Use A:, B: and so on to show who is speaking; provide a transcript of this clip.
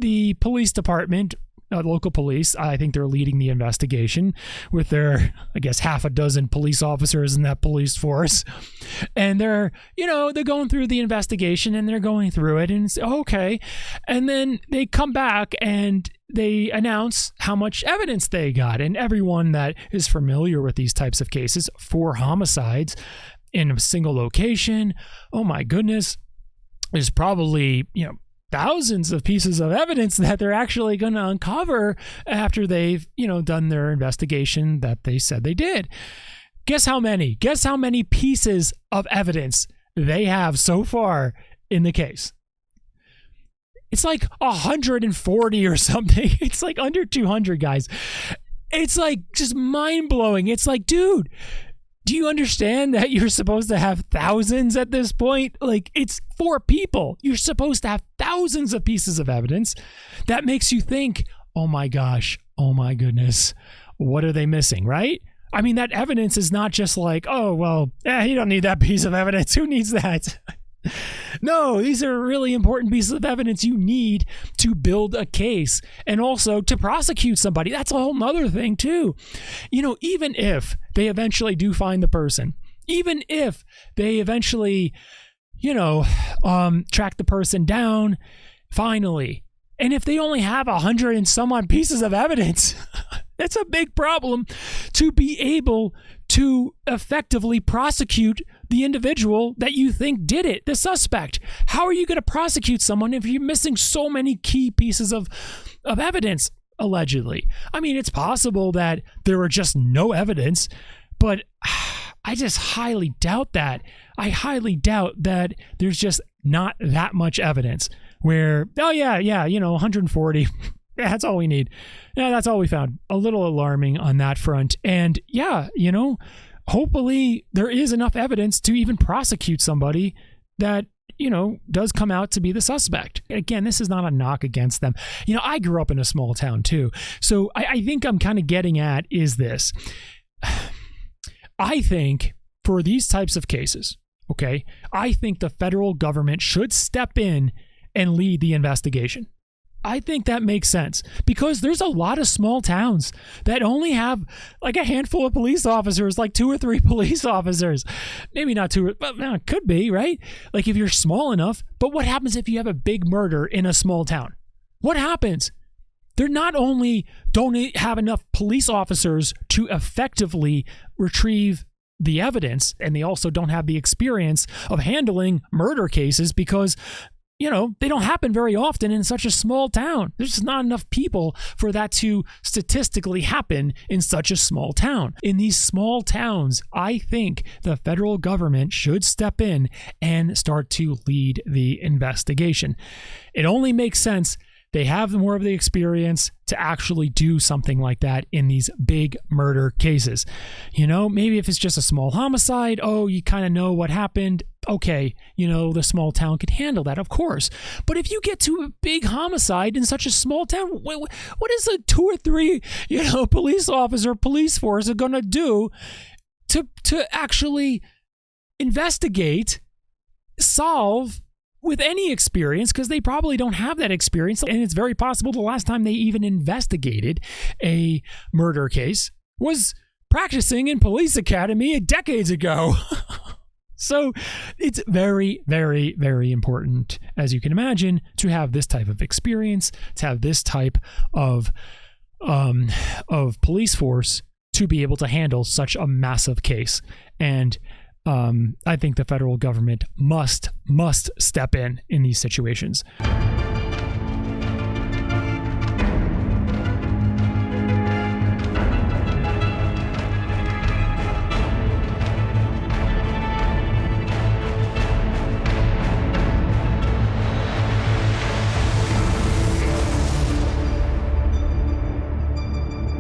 A: the police department, local police, I think they're leading the investigation with their, I guess, half a dozen police officers in that police force. And they're going through the investigation and they're going through it and it's okay. And then they come back and they announce how much evidence they got. And everyone that is familiar with these types of cases, 4 homicides in a single location, oh my goodness, there's probably, thousands of pieces of evidence that they're actually going to uncover after they've, done their investigation that they said they did. Guess how many? Guess how many pieces of evidence they have so far in the case? It's like 140 or something. It's like under 200, guys. It's like just mind-blowing. It's like, dude, do you understand that you're supposed to have thousands at this point? Like, it's 4 people. You're supposed to have thousands of pieces of evidence. That makes you think, oh my gosh, oh my goodness, what are they missing, right? I mean, that evidence is not just like, oh, well, you don't need that piece of evidence. Who needs that? No, these are really important pieces of evidence you need to build a case and also to prosecute somebody. That's a whole nother thing too. Even if they eventually do find the person, even if they eventually, track the person down finally, and if they only have 100 and some odd pieces of evidence, that's a big problem to be able to effectively prosecute the individual that you think did it, the suspect. How are you going to prosecute someone if you're missing so many key pieces of evidence, allegedly? I mean, it's possible that there were just no evidence, but I just highly doubt that. I highly doubt that there's just not that much evidence where, 140. Yeah, that's all we need. Yeah, that's all we found. A little alarming on that front. And hopefully there is enough evidence to even prosecute somebody that, does come out to be the suspect. Again, this is not a knock against them. I grew up in a small town too. So I think I'm kind of getting at is this. I think for these types of cases, okay, I think the federal government should step in and lead the investigation. I think that makes sense because there's a lot of small towns that only have like a handful of police officers, like 2 or 3 police officers. Maybe not 2, but it could be, right? Like if you're small enough. But what happens if you have a big murder in a small town? What happens? They're not only don't have enough police officers to effectively retrieve the evidence, and they also don't have the experience of handling murder cases because they don't happen very often in such a small town. There's just not enough people for that to statistically happen in such a small town. In these small towns, I think the federal government should step in and start to lead the investigation. It only makes sense. They have more of the experience to actually do something like that in these big murder cases. Maybe if it's just a small homicide, you kind of know what happened. Okay, the small town could handle that, of course. But if you get to a big homicide in such a small town, what is a 2 or 3, police officer, police force are going to do to actually investigate, solve, with any experience, because they probably don't have that experience. And it's very possible the last time they even investigated a murder case was practicing in police academy decades ago. So it's very, very, very important, as you can imagine, to have this type of experience, to have this type of police force to be able to handle such a massive case. And I think the federal government must step in these situations.